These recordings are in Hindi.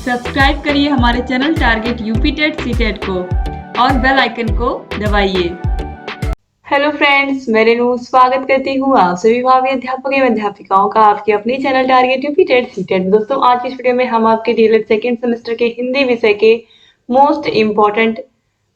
सब्सक्राइब करिए हमारे channel target UP TET CTET को और बेल आइकन को दबाइए। हेलो फ्रेंड्स, मैं रेनू स्वागत करती हूँ आप सभी भावी अध्यापकों एवं अध्यापिकाओं का आपके अपने channel target UP TET CTET. दोस्तों, आज की इस वीडियो में हम आपके डीएलएड सेकेंड सेमेस्टर के हिंदी विषय के मोस्ट इम्पोर्टेंट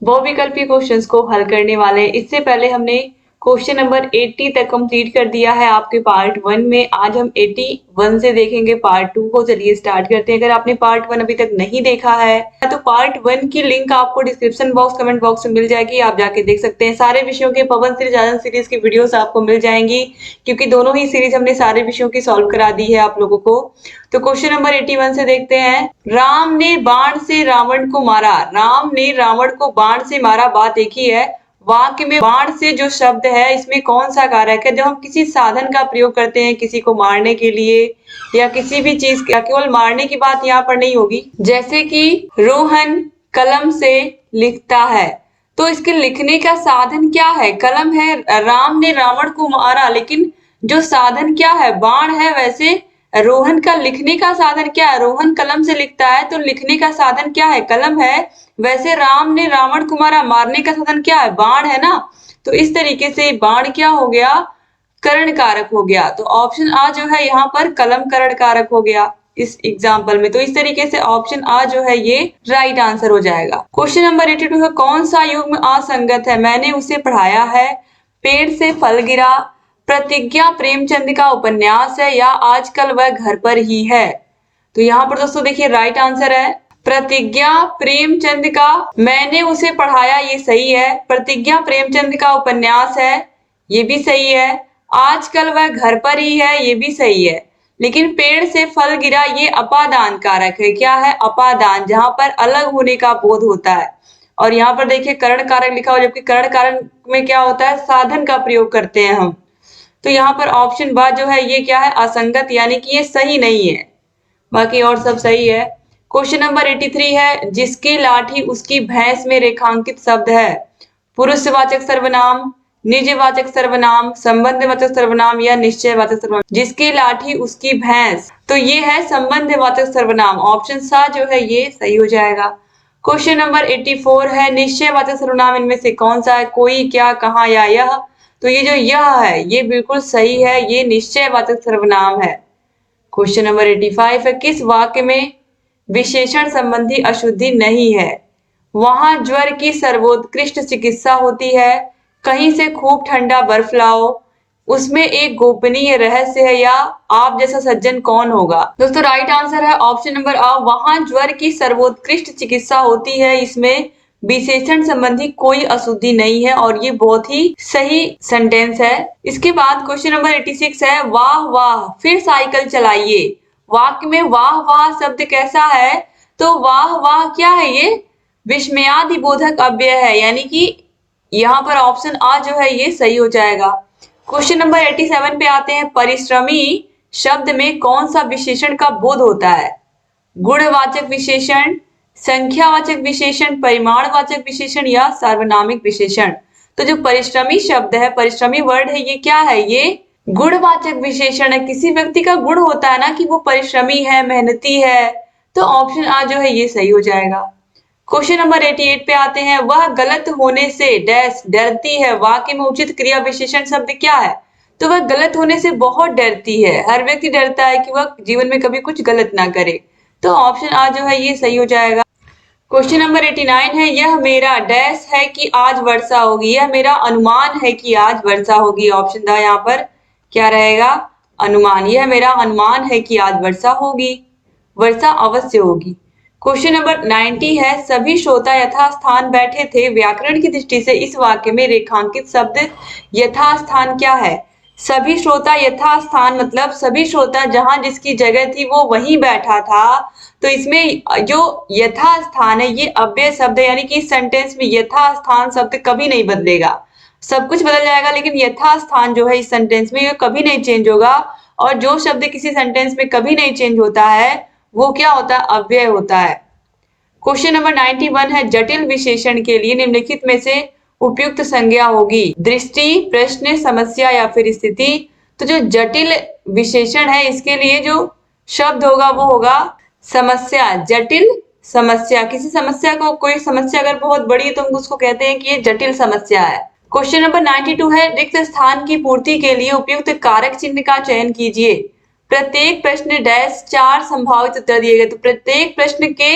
बहुविकल्पी क्वेश्चंस को हल करने वाले हैं। इससे पहले हमने क्वेश्चन नंबर 80 तक कंप्लीट कर दिया है आपके पार्ट 1 में। आज हम 81 से देखेंगे पार्ट 2 को। चलिए स्टार्ट करते हैं। अगर आपने पार्ट 1 अभी तक नहीं देखा है तो पार्ट 1 की लिंक आपको डिस्क्रिप्शन बॉक्स कमेंट बॉक्स में मिल जाएगी, आप जाके देख सकते हैं। सारे विषयों के पवन सीरीज आनंद सीरीज की वीडियोस आपको मिल जाएंगी, क्योंकि दोनों ही सीरीज हमने सारे विषयों की सॉल्व करा दी है आप लोगों को। तो क्वेश्चन नंबर 81 से देखते हैं। राम ने बाण से रावण को मारा। राम ने रावण को बाण से मारा, बात एक ही है। वाक्य में बाण से जो शब्द है इसमें कौन सा कारक है? जब हम किसी साधन का प्रयोग करते हैं किसी को मारने के लिए या किसी भी चीज का, केवल मारने की बात यहाँ पर नहीं होगी। जैसे कि रोहन कलम से लिखता है, तो इसके लिखने का साधन क्या है? कलम है। राम ने रावण को मारा, लेकिन जो साधन क्या है? बाण है। वैसे रोहन का लिखने का साधन क्या है? रोहन कलम से लिखता है, तो लिखने का साधन क्या है? कलम है। वैसे राम ने रावण को मारा, मारने का साधन क्या है? बाण है ना। तो इस तरीके से बाण क्या हो गया? करण कारक हो गया। तो ऑप्शन आ जो है यहाँ पर कलम करण कारक हो गया इस एग्जाम्पल में। तो इस तरीके से ऑप्शन आ जो है ये राइट आंसर हो जाएगा। क्वेश्चन नंबर 82 है। कौन सा युग्म असंगत है? मैंने उसे पढ़ाया है, पेड़ से फल गिरा, प्रतिज्ञा प्रेमचंद का उपन्यास है, या आजकल वह घर पर ही है। तो यहाँ पर दोस्तों देखिए राइट आंसर है प्रतिज्ञा प्रेमचंद का। मैंने उसे पढ़ाया, ये सही है। प्रतिज्ञा प्रेमचंद का उपन्यास है, ये भी सही है। आजकल वह घर पर ही है, ये भी सही है। लेकिन पेड़ से फल गिरा ये अपादान कारक है। क्या है? अपादान, जहां पर अलग होने का बोध होता है। और यहाँ पर देखिए करण कारक लिखा हुआ, जबकि करण कारक में क्या होता है? साधन का प्रयोग करते हैं हम। तो यहाँ पर ऑप्शन बा जो है ये क्या है? असंगत, यानी कि ये सही नहीं है। बाकी और सब सही है। क्वेश्चन नंबर 83 है। जिसकी लाठी उसकी भैंस में रेखांकित शब्द है। पुरुषवाचक सर्वनाम, निजवाचक सर्वनाम, संबंधवाचक सर्वनाम या निश्चयवाचक सर्वनाम। जिसकी लाठी उसकी भैंस, तो ये है संबंधवाचक सर्वनाम। ऑप्शन सा जो है ये सही हो जाएगा। क्वेश्चन नंबर 84 है। निश्चयवाचक सर्वनाम इनमें से कौन सा है? कोई, क्या, कहाँ या यह। तो ये जो यह है ये बिल्कुल सही है, ये निश्चयवाचक सर्वनाम है। क्वेश्चन नंबर 85 है। किस वाक्य में विशेषण संबंधी अशुद्धि नहीं है? वहां ज्वर की सर्वोत्कृष्ट चिकित्सा होती है, कहीं से खूब ठंडा बर्फ लाओ, उसमें एक गोपनीय रहस्य है, या आप जैसा सज्जन कौन होगा। दोस्तों राइट आंसर है ऑप्शन नंबर आ। वहां ज्वर की सर्वोत्कृष्ट चिकित्सा होती है, इसमें विशेषण संबंधी कोई अशुद्धि नहीं है, और ये बहुत ही सही सेंटेंस है। इसके बाद क्वेश्चन नंबर 86 है। वाह वाह फिर साइकिल चलाइए। वाक्य में वाह वाह शब्द कैसा है? तो वाह वाह क्या है? ये विस्मयादिबोधक अव्यय है, यानी कि यहाँ पर ऑप्शन आ जो है ये सही हो जाएगा। क्वेश्चन नंबर 87 पे आते हैं। परिश्रमी शब्द में कौन सा विशेषण का बोध होता है? गुणवाचक विशेषण, संख्यावाचक विशेषण, परिमाणवाचक विशेषण या सार्वनामिक विशेषण। तो जो परिश्रमी शब्द है, परिश्रमी वर्ड है, ये क्या है? ये गुणवाचक विशेषण है। किसी व्यक्ति का गुण होता है ना कि वो परिश्रमी है, मेहनती है। तो ऑप्शन आ जो है ये सही हो जाएगा। क्वेश्चन नंबर 88 पे आते हैं। वह गलत होने से डैश डरती है। वाक्य में उचित क्रिया विशेषण शब्द क्या है? तो वह गलत होने से बहुत डरती है। हर व्यक्ति डरता है कि वह जीवन में कभी कुछ गलत ना करे। तो ऑप्शन आ जो है ये सही हो जाएगा। क्वेश्चन नंबर 89 है। यह मेरा डैश है कि आज वर्षा होगी। यह मेरा अनुमान है कि आज वर्षा होगी। ऑप्शन द यहाँ पर क्या रहेगा? अनुमान। यह मेरा अनुमान है कि आज वर्षा होगी, वर्षा अवश्य होगी। क्वेश्चन नंबर 90 है। सभी श्रोता यथास्थान बैठे थे। व्याकरण की दृष्टि से इस वाक्य में रेखांकित शब्द यथास्थान क्या है? सभी श्रोता यथास्थान मतलब सभी श्रोता जहां जिसकी जगह थी वो वहीं बैठा था। तो इसमें जो यथास्थान है ये अव्यय शब्द है, यानी कि इस सेंटेंस में यथास्थान शब्द कभी नहीं बदलेगा। सब कुछ बदल जाएगा, लेकिन यथास्थान जो है इस सेंटेंस में ये कभी नहीं चेंज होगा। और जो शब्द किसी सेंटेंस में कभी नहीं चेंज होता है वो क्या होता है? अव्यय होता है। क्वेश्चन नंबर 91 है। जटिल विशेषण के लिए निम्नलिखित में से उपयुक्त संज्ञा होगी। दृष्टि, प्रश्न, समस्या या फिर स्थिति। तो जो जटिल विशेषण है इसके लिए जो शब्द होगा वो होगा समस्या, जटिल समस्या, किसी समस्या को, कोई समस्या अगर बहुत बड़ी है तो हम उसको कहते हैं कि ये जटिल समस्या है। क्वेश्चन नंबर 92 है, रिक्त स्थान की पूर्ति के लिए उपयुक्त कारक चिन्ह का चयन कीजिए। प्रत्येक प्रश्न डैश 4 संभावित उत्तर दिए गए, तो प्रत्येक प्रश्न के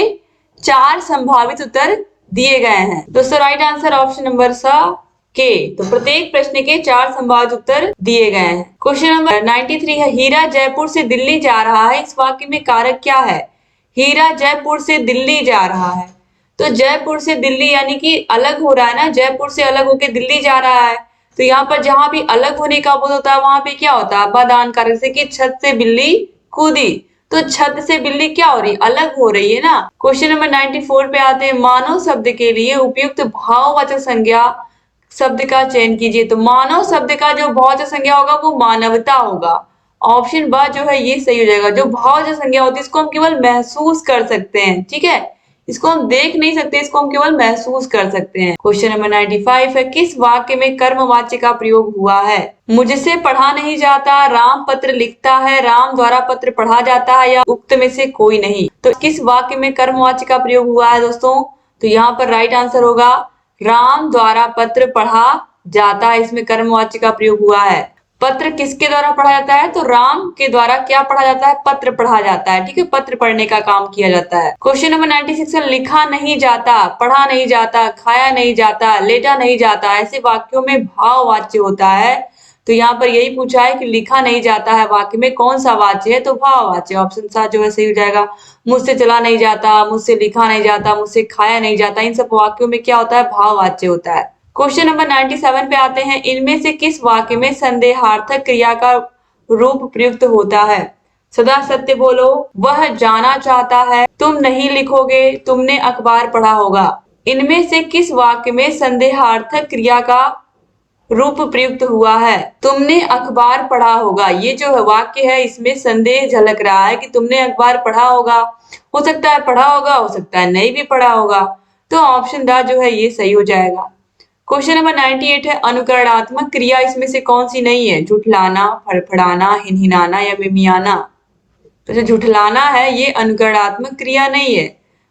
4 संभावित उत्तर दिए गए हैं। दोस्तों राइट आंसर ऑप्शन नंबर के, तो प्रत्येक प्रश्न के 4 संभावित उत्तर दिए गए हैं। क्वेश्चन नंबर 93 है, हीरा जयपुर से दिल्ली जा रहा है, इस वाक्य में कारक क्या है? हीरा जयपुर से दिल्ली जा रहा है, तो जयपुर से दिल्ली यानी कि अलग हो रहा है ना, जयपुर से अलग होके दिल्ली जा रहा है। तो यहाँ पर जहां भी अलग होने का बोध होता है वहां पे क्या होता है? अपादान कारक, से कि छत से बिल्ली कूदी, तो छत से बिल्ली क्या हो रही? अलग हो रही है ना। क्वेश्चन नंबर 94 पे आते हैं, मानव शब्द के लिए उपयुक्त भाववाचक संज्ञा शब्द का चयन कीजिए। तो मानव शब्द का जो भाववाचक संज्ञा होगा वो मानवता होगा। ऑप्शन ब जो है ये सही हो जाएगा। जो भाववाचक संज्ञा होती है इसको हम केवल महसूस कर सकते हैं, ठीक है, इसको हम देख नहीं सकते, इसको हम केवल महसूस कर सकते हैं। क्वेश्चन नंबर 95 है, किस वाक्य में कर्मवाच्य का प्रयोग हुआ है? मुझसे पढ़ा नहीं जाता, राम पत्र लिखता है, राम द्वारा पत्र पढ़ा जाता है, या उक्त में से कोई नहीं। तो किस वाक्य में कर्मवाच्य का प्रयोग हुआ है दोस्तों? तो यहाँ पर राइट आंसर होगा राम द्वारा पत्र पढ़ा जाता है, इसमें कर्मवाच्य का प्रयोग हुआ है। पत्र किसके द्वारा पढ़ा जाता है? तो राम के द्वारा क्या पढ़ा जाता है? पत्र पढ़ा जाता है, ठीक है, पत्र पढ़ने का काम किया जाता है। क्वेश्चन नंबर 96 है, लिखा नहीं जाता, पढ़ा नहीं जाता, खाया नहीं जाता, लेटा नहीं जाता, ऐसे वाक्यों में भाववाच्य होता है। तो यहाँ पर यही पूछा है कि लिखा नहीं जाता है वाक्य में कौन सा वाच्य है? तो भाववाच्य, ऑप्शन सा जो है सही हो जाएगा। मुझसे चला नहीं जाता, मुझसे लिखा नहीं जाता, मुझसे खाया नहीं जाता, इन सब वाक्यों में क्या होता है? भाववाच्य होता है। क्वेश्चन नंबर 97 पे आते हैं, इनमें से किस वाक्य में संदेहार्थक क्रिया का रूप प्रयुक्त होता है? सदा सत्य बोलो, वह जाना चाहता है, तुम नहीं लिखोगे, तुमने अखबार पढ़ा होगा। इनमें से किस वाक्य में संदेहार्थक क्रिया का रूप प्रयुक्त हुआ है? तुमने अखबार पढ़ा होगा, ये जो वाक्य है इसमें संदेह झलक रहा है कि तुमने अखबार पढ़ा होगा। हो सकता है पढ़ा होगा, हो सकता है नहीं भी पढ़ा होगा। तो ऑप्शन द जो है ये सही हो जाएगा। क्वेश्चन नंबर 98 है, अनुकरणात्मक क्रिया इसमें से कौन सी नहीं है? झुठलाना, फड़फड़ाना, हिनहिनाना या मिमियाना। तो जो झुठलाना है ये अनुकरणात्मक क्रिया नहीं है।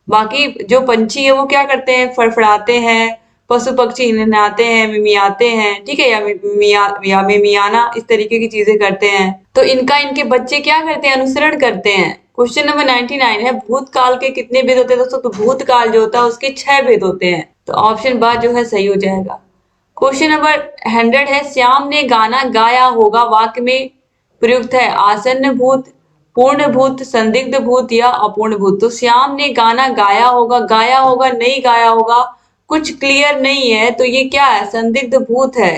बाकी जो पंछी है वो क्या करते हैं? फड़फड़ाते हैं, पशु पक्षी हिनहिनाते हैं, मिमियाते हैं, ठीक है, या मिमियाना, इस तरीके की चीजें करते हैं। तो इनके बच्चे क्या करते हैं? अनुसरण करते हैं। क्वेश्चन नंबर 99 है, भूतकाल के कितने भेद होते हैं दोस्तों? तो भूतकाल जो होता है उसके 6 भेद होते हैं। तो ऑप्शन ब जो है सही हो जाएगा। क्वेश्चन नंबर 100 है, श्याम ने गाना गाया होगा वाक्य में प्रयुक्त है आसन्न भूत, पूर्ण भूत, संदिग्ध भूत या अपूर्ण भूत। तो श्याम ने गाना गाया होगा, नहीं गाया होगा, कुछ क्लियर नहीं है, तो ये क्या है? संदिग्ध भूत है।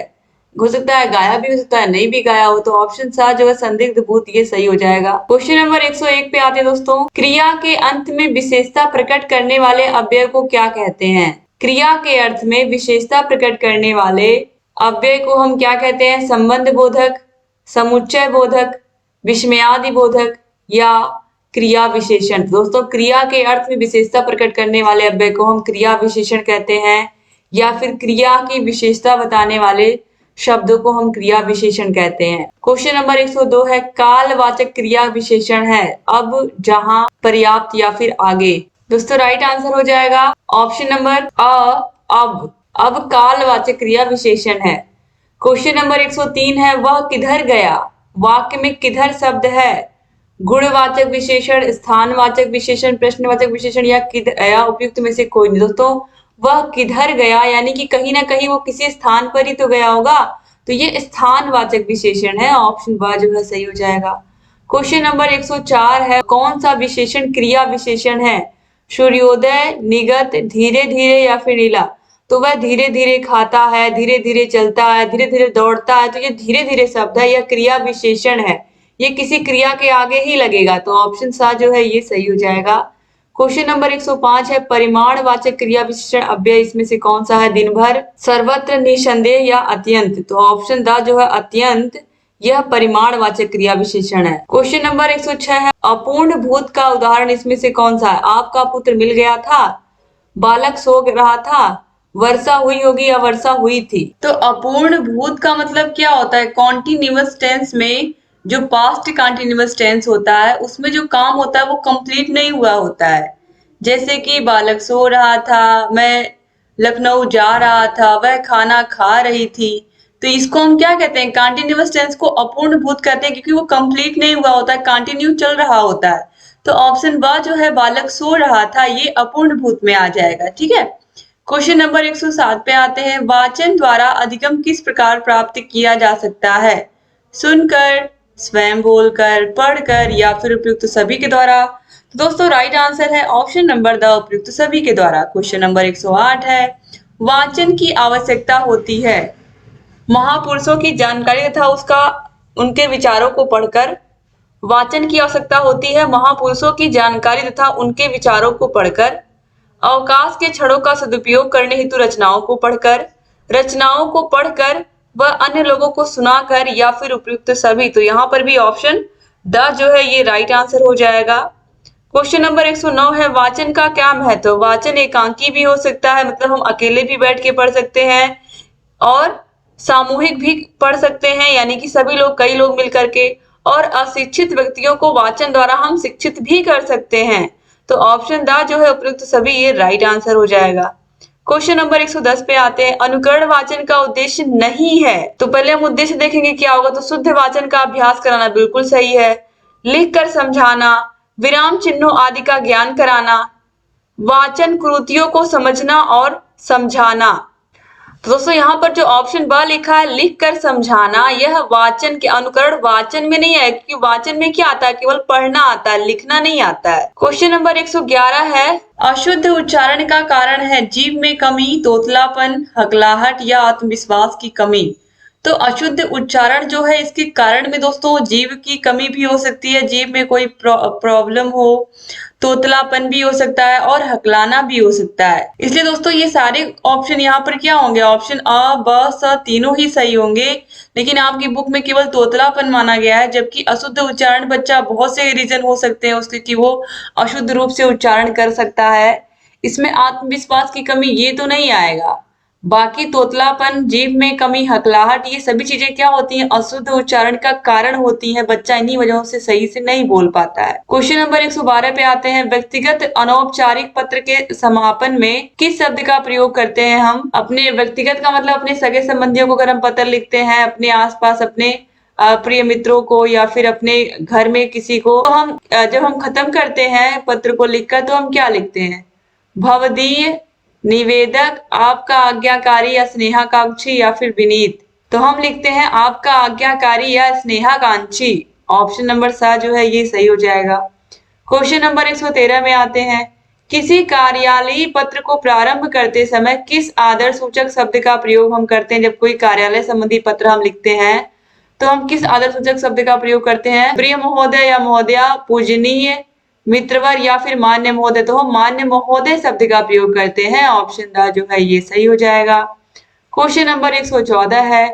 हो सकता है गाया भी हो सकता है नहीं भी गाया हो, तो ऑप्शन सा जो है संदिग्ध भूत ये सही हो जाएगा। क्वेश्चन नंबर 101 पे आते हैं दोस्तों, क्रिया के अंत में विशेषता प्रकट करने वाले अव्यय को क्या कहते हैं? क्रिया के अर्थ में विशेषता प्रकट करने वाले अव्यय को हम क्या कहते हैं? संबंध बोधक, समुच्चय बोधक, विस्मयादि बोधक या क्रिया विशेषण। दोस्तों क्रिया के अर्थ में विशेषता प्रकट करने वाले अव्यय को हम क्रिया विशेषण कहते हैं, या फिर क्रिया की विशेषता बताने वाले शब्दों को हम क्रिया विशेषण कहते हैं। क्वेश्चन नंबर 102 है, कालवाचक क्रिया विशेषण है अब, जहां, पर्याप्त या फिर आगे। दोस्तों राइट आंसर हो जाएगा ऑप्शन नंबर अब। अब कालवाचक क्रिया विशेषण है। क्वेश्चन नंबर 103 है, वह किधर गया वाक्य में किधर शब्द है? गुणवाचक विशेषण, स्थानवाचक विशेषण, प्रश्नवाचक विशेषण या उपयुक्त में से कोई नहीं। दोस्तों वह किधर गया यानी कि कहीं ना कहीं वो किसी स्थान पर ही तो गया होगा, तो ये स्थानवाचक विशेषण है। ऑप्शन ब जो है सही हो जाएगा। क्वेश्चन नंबर 104 है, कौन सा विशेषण क्रिया विशेषण है? सूर्योदय, निगत, धीरे धीरे या फिर नीला। तो वह धीरे धीरे खाता है, धीरे धीरे चलता है, धीरे धीरे दौड़ता है, तो ये धीरे धीरे शब्द है, यह क्रिया विशेषण है, ये किसी क्रिया के आगे ही लगेगा। तो ऑप्शन सा जो है ये सही हो जाएगा। क्वेश्चन नंबर 105 है, परिमाणवाचक क्रिया विशेषण अव्यय इसमें से कौन सा है? दिन भर, सर्वत्र, निसंदेह या अत्यंत। तो ऑप्शन द जो है अत्यंत, यह परिमाणवाचक क्रिया विशेषण है। क्वेश्चन नंबर 106 है, अपूर्ण भूत का उदाहरण इसमें से कौन सा है? आपका पुत्र मिल गया था, बालक सो रहा था, वर्षा हुई होगी या वर्षा हुई थी। तो अपूर्ण भूत का मतलब क्या होता है? कॉन्टिन्यूअस टेंस में जो पास्ट कंटिन्यूअस टेंस होता है उसमें जो काम होता है वो कंप्लीट नहीं हुआ होता है। जैसे कि बालक सो रहा था, मैं लखनऊ जा रहा था, वह खाना खा रही थी। तो इसको हम क्या कहते हैं, कंटिन्यूअस टेंस को अपूर्ण भूत कहते हैं, क्योंकि वो कंप्लीट नहीं हुआ होता है, कंटिन्यू चल रहा होता है। तो ऑप्शन ब जो है बालक सो रहा था, ये अपूर्ण भूत में आ जाएगा। ठीक है। क्वेश्चन नंबर 107 पे आते हैं। वाचन द्वारा अधिगम किस प्रकार प्राप्त किया जा सकता है? सुनकर, स्वयं बोलकर, पढ़कर या फिर उपयुक्त सभी के द्वारा। तो दोस्तों राइट आंसर है ऑप्शन नंबर द, उपयुक्त सभी के द्वारा। क्वेश्चन नंबर 108 है। वाचन की आवश्यकता होती है महापुरुषों की जानकारी तथा उसका उनके विचारों को पढ़कर। वाचन की आवश्यकता होती है महापुरुषों की जानकारी तथा उनके विचारों को पढ़कर। अवकाश के क्षणों का सदुपयोग करने हेतु रचनाओं को पढ़कर, रचनाओं को पढ़कर व अन्य लोगों को सुनाकर या फिर उपयुक्त सभी। तो यहाँ पर भी ऑप्शन द जो है ये राइट आंसर हो जाएगा। क्वेश्चन नंबर 109 है। वाचन का क्या महत्व? वाचन एकांकी भी हो सकता है, मतलब हम अकेले भी बैठ के पढ़ सकते हैं, और सामूहिक भी पढ़ सकते हैं, यानी कि सभी लोग, कई लोग मिलकर के, और अशिक्षित व्यक्तियों को वाचन द्वारा हम शिक्षित भी कर सकते हैं। तो ऑप्शन द जो है उपयुक्त सभी, ये राइट आंसर हो जाएगा। क्वेश्चन नंबर 110 पे आते हैं। अनुकरण वाचन का उद्देश्य नहीं है। तो पहले हम उद्देश्य देखेंगे क्या होगा। तो शुद्ध वाचन का अभ्यास कराना बिल्कुल सही है। लिख कर समझाना, विराम चिन्हों आदि का ज्ञान कराना, वाचन कृतियों को समझना और समझाना। तो दोस्तों यहाँ पर जो ऑप्शन ब लिखा है, लिख कर समझाना, यह वाचन के अनुकरण वाचन में नहीं है, क्योंकि वाचन में क्या आता है, केवल पढ़ना आता है, लिखना नहीं आता है। क्वेश्चन नंबर 111 है। अशुद्ध उच्चारण का कारण है जीभ में कमी, तोतलापन, हकलाहट या आत्मविश्वास की कमी। तो अशुद्ध उच्चारण जो है, इसके कारण में दोस्तों जीभ की कमी भी हो सकती है, जीभ में कोई प्रॉब्लम हो, तोतलापन भी हो सकता है और हकलाना भी हो सकता है। इसलिए दोस्तों ये सारे ऑप्शन यहाँ पर क्या होंगे, ऑप्शन अ ब स तीनों ही सही होंगे। लेकिन आपकी बुक में केवल तोतलापन माना गया है, जबकि अशुद्ध उच्चारण बच्चा बहुत से रीजन हो सकते हैं उसके कि वो अशुद्ध रूप से उच्चारण कर सकता है। इसमें आत्मविश्वास की कमी ये तो नहीं आएगा। बाकी तोतलापन, जीभ में कमी, हकलाहट, ये सभी चीजें क्या होती हैं, अशुद्ध उच्चारण का कारण होती हैं। बच्चा इन्हीं वजहों से सही से नहीं बोल पाता है। क्वेश्चन नंबर 112 पे आते हैं। व्यक्तिगत अनौपचारिक पत्र के समापन में किस शब्द का प्रयोग करते हैं हम? अपने व्यक्तिगत का मतलब अपने सगे संबंधियों को अगर हम पत्र लिखते हैं, अपने आसपास अपने प्रिय मित्रों को या फिर अपने घर में किसी को, तो हम जब हम खत्म करते हैं पत्र को लिखकर तो हम क्या लिखते हैं? भवदीय, निवेदक, आपका आज्ञाकारी या स्नेहाकांक्षी या फिर विनीत। तो हम लिखते हैं आपका आज्ञाकारी या स्नेहाकांक्षी। ऑप्शन नंबर सा जो है ये सही हो जाएगा। क्वेश्चन नंबर 113 में आते हैं। किसी कार्यालयीय पत्र को प्रारंभ करते समय किस आदर सूचक शब्द का प्रयोग हम करते हैं? जब कोई कार्यालय संबंधी पत्र हम लिखते हैं तो हम किस आदर सूचक शब्द का प्रयोग करते हैं? प्रिय महोदय या महोदया, पूजनीय, मित्रवर या फिर मान्य महोदय। तो हम मान्य महोदय शब्द का प्रयोग करते हैं। ऑप्शन द जो है ये सही हो जाएगा। क्वेश्चन नंबर 114 है।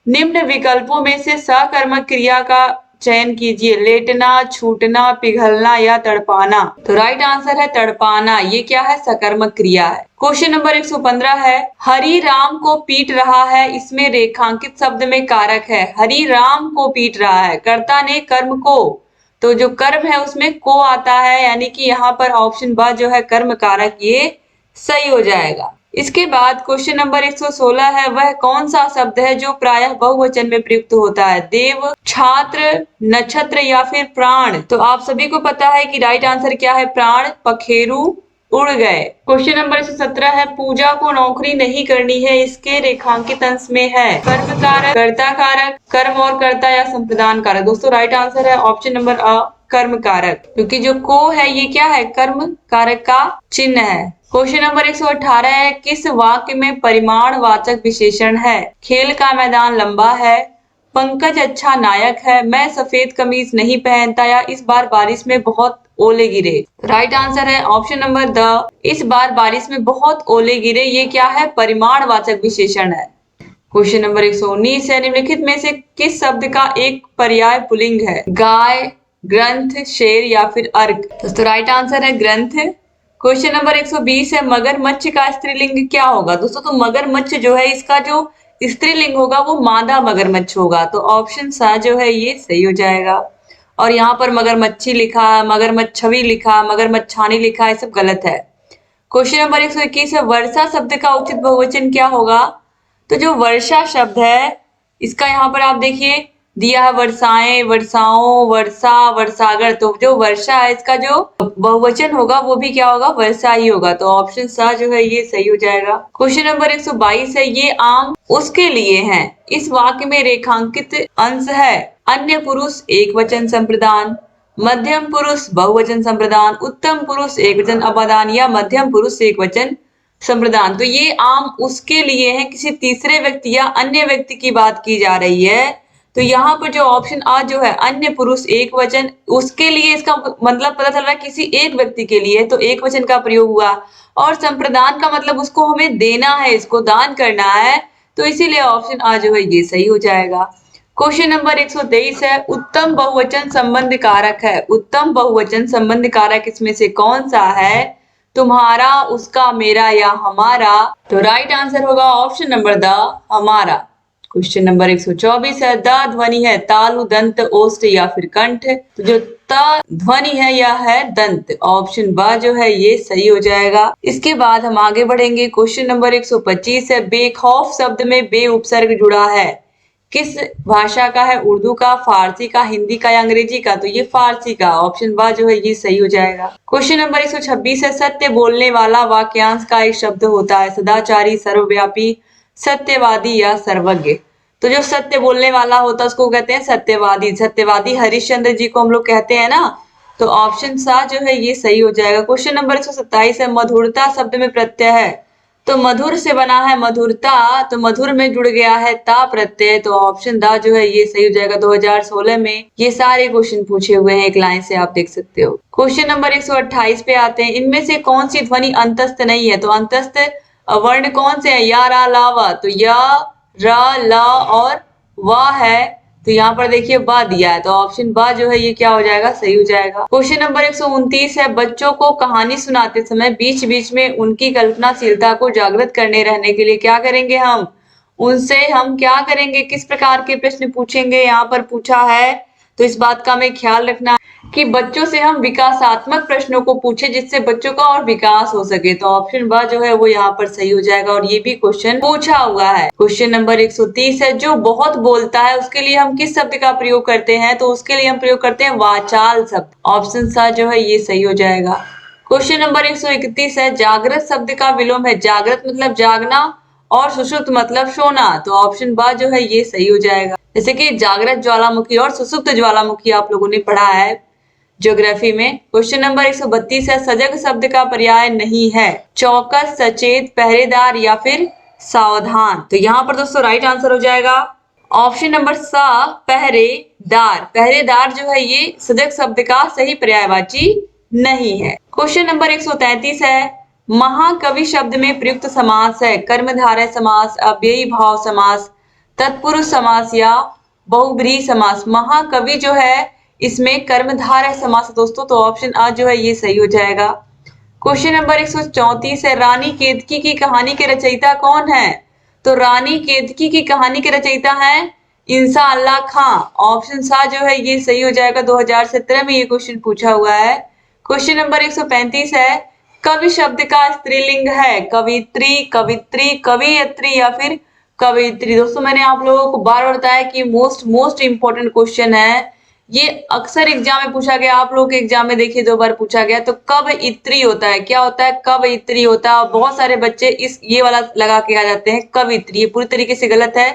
निम्न विकल्पों में से सकर्मक क्रिया का चयन कीजिए। लेटना, छूटना, पिघलना या तड़पाना। तो राइट आंसर है तड़पाना। ये क्या है? सकर्मक क्रिया है। क्वेश्चन नंबर 115 है। हरि राम को पीट रहा है, इसमें रेखांकित शब्द में कारक है। हरि राम को पीट रहा है, कर्ता ने कर्म को, तो जो कर्म है उसमें को आता है, यानी कि यहाँ पर ऑप्शन ब जो है कर्म कारक, ये सही हो जाएगा। इसके बाद क्वेश्चन नंबर 116 है। वह कौन सा शब्द है जो प्रायः बहुवचन में प्रयुक्त होता है? देव, छात्र, नक्षत्र या फिर प्राण। तो आप सभी को पता है कि राइट आंसर क्या है? प्राण, पखेरु, उड़ गए। क्वेश्चन नंबर 117 है। पूजा को नौकरी नहीं करनी है, इसके रेखांकित अंश में है कर्म कारक, कर्ता कारक, कर्म और कर्ता या संप्रदान कारक। दोस्तों राइट आंसर है ऑप्शन नंबर अ, कर्म कारक, क्योंकि जो को है ये क्या है? कर्म कारक का चिन्ह है। क्वेश्चन नंबर 118 है। किस वाक्य में परिमाण वाचक विशेषण है? खेल का मैदान लंबा है, पंकज अच्छा नायक है, मैं सफेद कमीज नहीं पहनता या इस बार बारिश में बहुत ओले गिरे। राइट आंसर है ऑप्शन नंबर द, इस बार बारिश में बहुत ओले गिरे। ये क्या है? परिमाणवाचक विशेषण है। क्वेश्चन नंबर 119 है। निम्नलिखित में से किस शब्द का एक पर्याय पुल्लिंग है? गाय, ग्रंथ, शेर या फिर अर्क। दोस्तों राइट आंसर है ग्रंथ। क्वेश्चन नंबर 120 है। मगरमच्छ का स्त्रीलिंग क्या होगा? दोस्तों तो मगरमच्छ जो है इसका जो स्त्रीलिंग होगा वो मादा मगरमच्छ होगा। तो ऑप्शन सा जो है ये सही हो जाएगा। और यहाँ पर मगरमच्छी लिखा, मगरमच्छवी लिखा, मगरमच्छानी लिखा, ये सब गलत है। क्वेश्चन नंबर 121 है, वर्षा शब्द का उचित बहुवचन क्या होगा? तो जो वर्षा शब्द है इसका यहाँ पर आप देखिए दिया है वर्षाएं, वर्षाओं, वर्षा, वर्षागर। तो जो वर्षा है इसका जो बहुवचन होगा वो भी क्या होगा? वर्षा ही होगा। तो ऑप्शन सा जो है ये सही हो जाएगा। क्वेश्चन नंबर 122 है, ये आम उसके लिए है, इस वाक्य में रेखांकित अंश है अन्य पुरुष एक वचन संप्रदान, मध्यम पुरुष बहुवचन संप्रदान, उत्तम पुरुष एक वचन अपादान या मध्यम पुरुष एक वचन संप्रदान। तो ये आम उसके लिए है, किसी तीसरे व्यक्ति या अन्य व्यक्ति की बात की जा रही है। तो यहाँ पर जो ऑप्शन आ जो है अन्य पुरुष एक वचन, उसके लिए इसका मतलब पता चल रहा है किसी एक व्यक्ति के लिए, तो एक वचन का प्रयोग हुआ। और संप्रदान का मतलब उसको हमें देना है, इसको दान करना है, तो इसीलिए ऑप्शन आ जो है ये सही हो जाएगा। क्वेश्चन नंबर 123 है, उत्तम बहुवचन संबंध कारक है। उत्तम बहुवचन संबंध कारक इसमें से कौन सा है? तुम्हारा, उसका, मेरा या हमारा? तो राइट आंसर होगा ऑप्शन नंबर द, हमारा। क्वेश्चन नंबर 124 है, द ध्वनि है तालु, दंत, ओष्ठ या फिर कंठ? तो जो त ध्वनि है यह है दंत। ऑप्शन ब जो है ये सही हो जाएगा। इसके बाद हम आगे बढ़ेंगे। क्वेश्चन नंबर 125 है, बेखौफ शब्द में बे उपसर्ग जुड़ा है, किस भाषा का है? उर्दू का, फारसी का, हिंदी का या अंग्रेजी का? तो ये फारसी का। ऑप्शन बा जो है ये सही हो जाएगा। क्वेश्चन नंबर 126 है, सत्य बोलने वाला वाक्यांश का एक शब्द होता है, सदाचारी, सर्वव्यापी, सत्यवादी या सर्वज्ञ? तो जो सत्य बोलने वाला होता है उसको कहते हैं सत्यवादी। सत्यवादी हरिश्चंद्र जी को हम लोग कहते हैं ना। तो ऑप्शन सा जो है ये सही हो जाएगा। क्वेश्चन नंबर 127 है, मधुरता शब्द में प्रत्यय है, तो मधुर से बना है मधुरता, तो मधुर में जुड़ गया है ता प्रत्यय। तो ऑप्शन दा जो है ये सही हो जाएगा। 2016 में ये सारे क्वेश्चन पूछे हुए हैं, एक लाइन से आप देख सकते हो। क्वेश्चन नंबर 128 पे आते हैं, इनमें से कौन सी ध्वनि अंतस्थ नहीं है? तो अंतस्थ वर्ण कौन से है? या, रा, ला, वा। तो या, रा, ला और वा है। तो यहाँ पर देखिए बा दिया है, तो ऑप्शन बा जो है ये क्या हो जाएगा? सही हो जाएगा। क्वेश्चन नंबर 129 है, बच्चों को कहानी सुनाते समय बीच बीच में उनकी कल्पनाशीलता को जागृत करने रहने के लिए क्या करेंगे? उनसे हम क्या करेंगे? किस प्रकार के प्रश्न पूछेंगे? यहाँ पर पूछा है, तो इस बात का हमें ख्याल रखना कि बच्चों से हम विकासात्मक प्रश्नों को पूछे जिससे बच्चों का और विकास हो सके। तो ऑप्शन बा जो है वो यहाँ पर सही हो जाएगा और ये भी क्वेश्चन पूछा हुआ है। क्वेश्चन नंबर 130 है, जो बहुत बोलता है उसके लिए हम किस शब्द का प्रयोग करते हैं? तो उसके लिए हम प्रयोग करते हैं वाचाल शब्द। ऑप्शन सा जो है ये सही हो जाएगा। क्वेश्चन नंबर 131 है, जागृत शब्द का विलोम है, जागृत मतलब जागना और सुषुप्त मतलब सोना। तो ऑप्शन बा जो है ये सही हो जाएगा। जैसे कि जागृत ज्वालामुखी और सुषुप्त ज्वालामुखी आप लोगों ने पढ़ा है ज्योग्राफी में। क्वेश्चन नंबर 132 है, सजग शब्द का पर्याय नहीं है, चौकस, सचेत, पहरेदार या फिर सावधान? तो यहाँ पर दोस्तों राइट आंसर हो जाएगा ऑप्शन नंबर सा, पहरेदार। पहरेदार जो है ये सजग शब्द का सही पर्यायवाची नहीं है। क्वेश्चन नंबर 133 है, महाकवि शब्द में प्रयुक्त समास है, कर्मधारय समास, अव्ययी भाव समास, तत्पुरुष समास या बहुब्रीहि समास? महाकवि जो है इसमें कर्मधारय समास है दोस्तों। तो ऑप्शन आ जो है ये सही हो जाएगा। क्वेश्चन नंबर 134 है, रानी केतकी की कहानी के रचयिता कौन है? तो रानी केतकी की कहानी के रचयिता है इंसा अल्लाह खां। ऑप्शन सा जो है ये सही हो जाएगा। 2017 में ये क्वेश्चन पूछा हुआ है। क्वेश्चन नंबर 135 है, कवि शब्द का स्त्रीलिंग है, कवित्री, कवित्री, कवियत्री या फिर कवियत्री? दोस्तों मैंने आप लोगों को बार बार बताया कि मोस्ट इंपॉर्टेंट क्वेश्चन है ये, अक्सर एग्जाम में पूछा गया, आप लोग के एग्जाम में देखिए 2 बार पूछा गया। तो कब इत्री होता है, क्या होता है? कब इत्री होता है। और बहुत सारे बच्चे इस ये वाला लगा के आ जाते हैं कवित्री, ये पूरी तरीके से गलत है।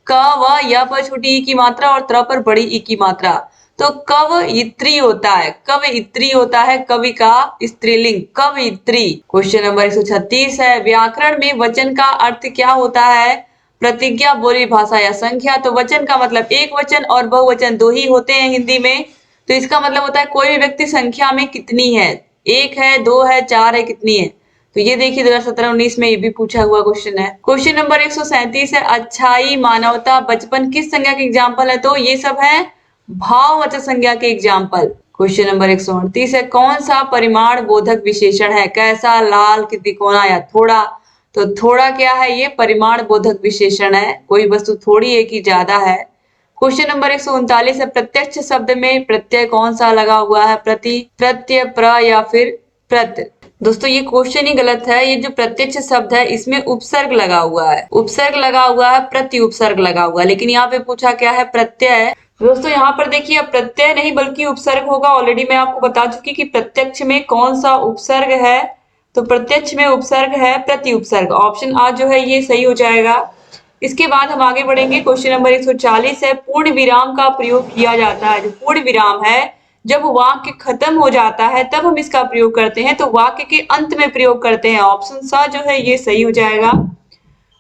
क, व, या पर छोटी ई की मात्रा और त्र पर बड़ी ई की मात्रा। तो कवयित्री होता है, कवयित्री होता है कवि का स्त्रीलिंग, कवयित्री। क्वेश्चन नंबर 136 है, व्याकरण में वचन का अर्थ क्या होता है? प्रतिज्ञा, बोली, भाषा या संख्या? तो वचन का मतलब एक वचन और बहुवचन 2 ही होते हैं हिंदी में। तो इसका मतलब होता है कोई भी व्यक्ति संख्या में कितनी है, 1 है, 2 है, 4 है, कितनी है? तो ये देखिए 2017-19 में ये भी पूछा हुआ क्वेश्चन है। क्वेश्चन नंबर 137 है, अच्छाई, मानवता, बचपन किस संज्ञा के एग्जाम्पल है? तो ये सब है भाववाचक संज्ञा के एग्जाम्पल। क्वेश्चन नंबर 138 है, कौन सा परिमाण बोधक विशेषण है? कैसा, लाल, त्रिकोणा या थोड़ा? तो थोड़ा क्या है, ये परिमाण बोधक विशेषण है, कोई वस्तु थोड़ी है कि ज्यादा है। क्वेश्चन नंबर 139 है, प्रत्यक्ष शब्द में प्रत्यय कौन सा लगा हुआ है, प्रति, प्रत्यय, प्र या फिर प्रत। दोस्तों ये क्वेश्चन ही गलत है, ये जो प्रत्यक्ष शब्द है इसमें उपसर्ग लगा हुआ है, उपसर्ग लगा हुआ है, प्रति उपसर्ग लगा हुआ है, लेकिन यहाँ पे पूछा क्या है, प्रत्यय। दोस्तों यहाँ पर देखिए, अब प्रत्यय नहीं बल्कि उपसर्ग होगा। ऑलरेडी मैं आपको बता चुकी कि प्रत्यक्ष में कौन सा उपसर्ग है, तो प्रत्यक्ष में उपसर्ग है प्रति उपसर्ग। ऑप्शन आ जो है ये सही हो जाएगा। इसके बाद हम आगे बढ़ेंगे। क्वेश्चन नंबर 140 है, पूर्ण विराम का प्रयोग किया जाता है। जो पूर्ण विराम है, जब वाक्य खत्म हो जाता है तब हम इसका प्रयोग करते हैं, तो वाक्य के अंत में प्रयोग करते हैं। ऑप्शन सा जो है ये सही हो जाएगा।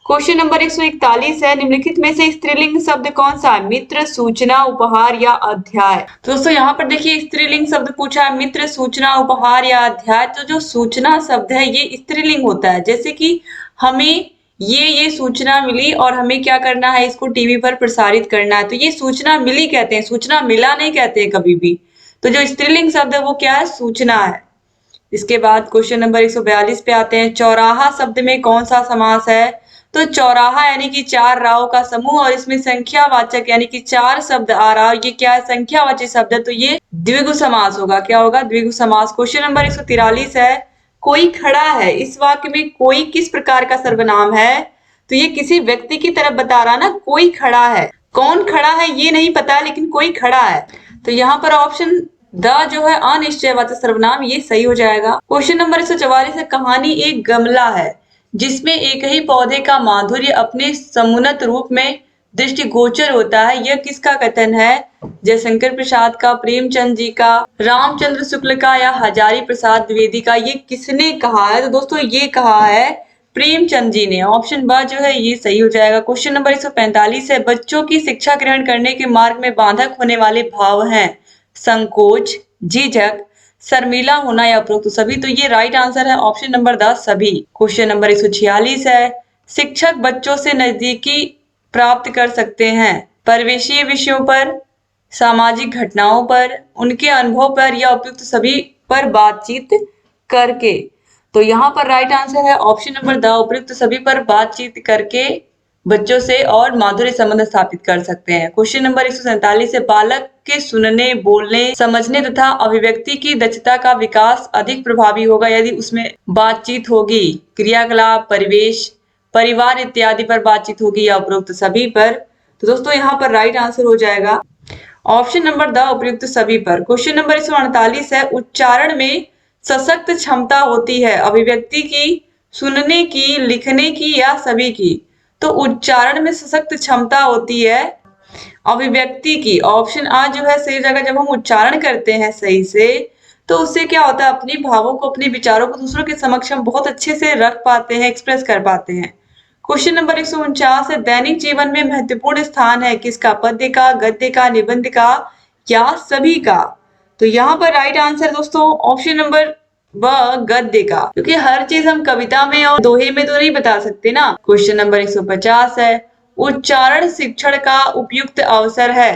क्वेश्चन नंबर 141 है, निम्नलिखित में से स्त्रीलिंग शब्द कौन सा है, मित्र, सूचना, उपहार या अध्याय। तो दोस्तों यहाँ पर देखिए स्त्रीलिंग शब्द पूछा है, मित्र, सूचना, उपहार या अध्याय। तो जो सूचना शब्द है ये स्त्रीलिंग होता है, जैसे कि हमें ये सूचना मिली और हमें क्या करना है, इसको टीवी पर प्रसारित करना है, तो ये सूचना मिली कहते हैं, सूचना मिला नहीं कहते हैं कभी भी। तो जो स्त्रीलिंग शब्द है वो क्या है, सूचना है। इसके बाद क्वेश्चन नंबर 142 पे आते हैं, चौराहा शब्द में कौन सा समास है। तो चौराहा यानी कि चार राहों का समूह, और इसमें संख्यावाचक यानी कि चार शब्द आ रहा है, ये क्या है, संख्यावाची शब्द है, तो ये द्विगु समास होगा। क्या होगा, द्विगु समास। क्वेश्चन नंबर 143 है, कोई खड़ा है, इस वाक्य में कोई किस प्रकार का सर्वनाम है। तो ये किसी व्यक्ति की तरफ बता रहा ना, कोई खड़ा है, कौन खड़ा है ये नहीं पता, लेकिन कोई खड़ा है। तो यहाँ पर ऑप्शन द जो है अनिश्चयवाचक सर्वनाम, ये सही हो जाएगा। क्वेश्चन नंबर 144 है, कहानी एक गमला है जिसमें एक ही पौधे का माधुर्य अपने समुन्नत रूप में दृष्टिगोचर होता है। यह किसका कथन है, जयशंकर प्रसाद का, प्रेमचंद जी का, रामचंद्र शुक्ल का या हजारी प्रसाद द्विवेदी का। ये किसने कहा है, तो दोस्तों ये कहा है प्रेमचंद जी ने। ऑप्शन ब जो है ये सही हो जाएगा। क्वेश्चन नंबर 145 है, बच्चों की शिक्षा ग्रहण करने के मार्ग में बाधक होने वाले भाव हैं संकोच, झिझक, शर्मिला होना या उपरोक्त सभी। तो ये राइट आंसर है ऑप्शन नंबर 10 सभी। क्वेश्चन नंबर 146 है, शिक्षक बच्चों से नजदीकी प्राप्त कर सकते हैं परिवेशीय विषयों पर, सामाजिक घटनाओं पर, उनके अनुभव पर या उपयुक्त सभी पर बातचीत करके। तो यहाँ पर राइट आंसर है ऑप्शन नंबर द, उपयुक्त सभी पर बातचीत करके बच्चों से और माधुर्य संबंध स्थापित कर सकते हैं। क्वेश्चन नंबर 147 है, बालक के सुनने, बोलने, समझने तथा अभिव्यक्ति की दक्षता का विकास अधिक प्रभावी होगा यदि उसमें बातचीत होगी, क्रियाकलाप, परिवेश, परिवार इत्यादि पर बातचीत होगी या उपरोक्त सभी पर। तो दोस्तों यहाँ पर राइट आंसर हो जाएगा ऑप्शन नंबर द, उपयुक्त सभी पर। क्वेश्चन नंबर 148 है, उच्चारण में सशक्त क्षमता होती है अभिव्यक्ति की, सुनने की, लिखने की या सभी की। तो उच्चारण में सशक्त क्षमता होती है अभिव्यक्ति की। ऑप्शन आ जो है सही जगह, जब हम उच्चारण करते हैं सही से तो उससे क्या होता है, अपने भावों को, अपने विचारों को दूसरों के समक्ष हम बहुत अच्छे से रख पाते हैं, एक्सप्रेस कर पाते हैं। क्वेश्चन नंबर 149 है, दैनिक जीवन में महत्वपूर्ण स्थान है किसका, पद्य का, गद्य का, निबंध का या सभी का। तो यहाँ पर राइट आंसर दोस्तों ऑप्शन नंबर व गद्य का, क्योंकि हर चीज हम कविता में और दोहे में तो नहीं बता सकते ना। क्वेश्चन नंबर 150 है, उच्चारण शिक्षण का उपयुक्त अवसर है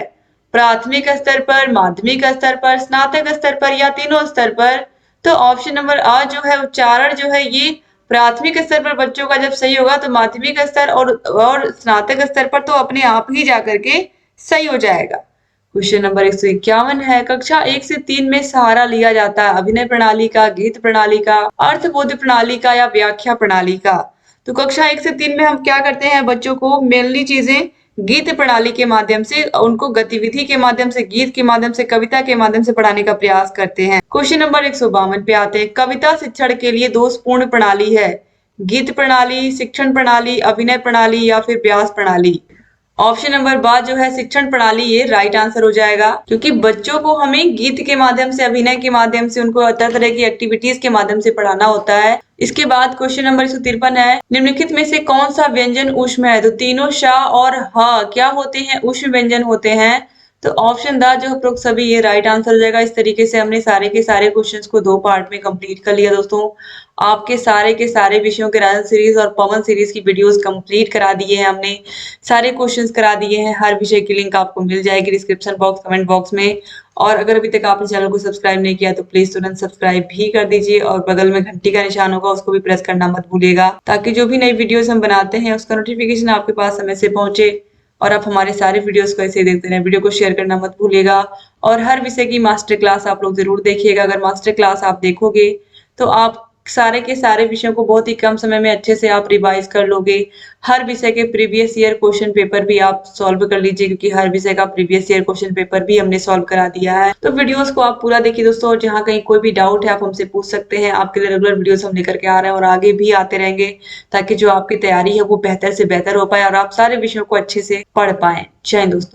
प्राथमिक स्तर पर, माध्यमिक स्तर पर, स्नातक स्तर पर या तीनों स्तर पर। तो ऑप्शन नंबर आ जो है, उच्चारण जो है ये प्राथमिक स्तर पर बच्चों का जब सही होगा तो माध्यमिक स्तर और स्नातक स्तर पर तो अपने आप ही जाकर के सही हो जाएगा। क्वेश्चन नंबर 151 है, कक्षा 1 से 3 में सहारा लिया जाता है अभिनय प्रणाली का, गीत प्रणाली का, अर्थबोध प्रणाली का या व्याख्या प्रणाली का। तो कक्षा 1 से 3 में हम क्या करते हैं, बच्चों को मेनली चीजें गीत प्रणाली के माध्यम से, उनको गतिविधि के माध्यम से, गीत के माध्यम से, कविता के माध्यम से पढ़ाने का प्रयास करते हैं। क्वेश्चन नंबर 152 पे आते हैं, कविता शिक्षण के लिए दोषपूर्ण प्रणाली है गीत प्रणाली, शिक्षण प्रणाली, अभिनय प्रणाली या फिर व्यास प्रणाली। ऑप्शन नंबर बा जो है शिक्षण प्रणाली, ये राइट आंसर हो जाएगा, क्योंकि बच्चों को हमें गीत के माध्यम से, अभिनय के माध्यम से, उनको तरह तरह की एक्टिविटीज के माध्यम से पढ़ाना होता है। इसके बाद क्वेश्चन नंबर 153 है, निम्नलिखित में से कौन सा व्यंजन ऊष्म है। तो तीनों श और ह क्या होते हैं, ऊष्म व्यंजन होते हैं। तो ऑप्शन द जो उपरोक्त सभी ये राइट आंसर हो जाएगा। इस तरीके से हमने सारे के सारे क्वेश्चंस को 2 पार्ट में कंप्लीट कर लिया दोस्तों। आपके सारे के सारे विषयों के राजन सीरीज और पवन सीरीज की वीडियोस कंप्लीट करा दिए हैं हमने। सारे क्वेश्चंस करा दिए हैं। हर विषय की लिंक आपको मिल जाएगी डिस्क्रिप्शन बॉक्स, कमेंट बॉक्स में। और अगर अभी तक आपने चैनल को सब्सक्राइब नहीं किया तो प्लीज तुरंत सब्सक्राइब भी कर दीजिए और बगल में घंटी का निशान होगा उसको भी प्रेस करना मत भूलिएगा, ताकि जो भी नई वीडियोस हम बनाते हैं उसका नोटिफिकेशन आपके पास समय से पहुंचे और आप हमारे सारे वीडियोस को ऐसे ही देखते रहें। वीडियो को शेयर करना मत भूलिएगा और हर विषय की मास्टर क्लास आप लोग जरूर देखिएगा। अगर मास्टर क्लास आप देखोगे तो आप सारे के सारे विषयों को बहुत ही कम समय में अच्छे से आप रिवाइज कर लोगे। हर विषय के प्रीवियस ईयर क्वेश्चन पेपर भी आप सॉल्व कर लीजिए, क्योंकि हर विषय का प्रीवियस ईयर क्वेश्चन पेपर भी हमने सॉल्व करा दिया है। तो वीडियोस को आप पूरा देखिए दोस्तों, और जहाँ कहीं कोई भी डाउट है आप हमसे पूछ सकते हैं। आपके लिए रेगुलर वीडियोस हम लेकर के आ रहे हैं और आगे भी आते रहेंगे, ताकि जो आपकी तैयारी है वो बेहतर से बेहतर हो पाए और आप सारे विषयों को अच्छे से पढ़ पाए। जय हिंद दोस्तों।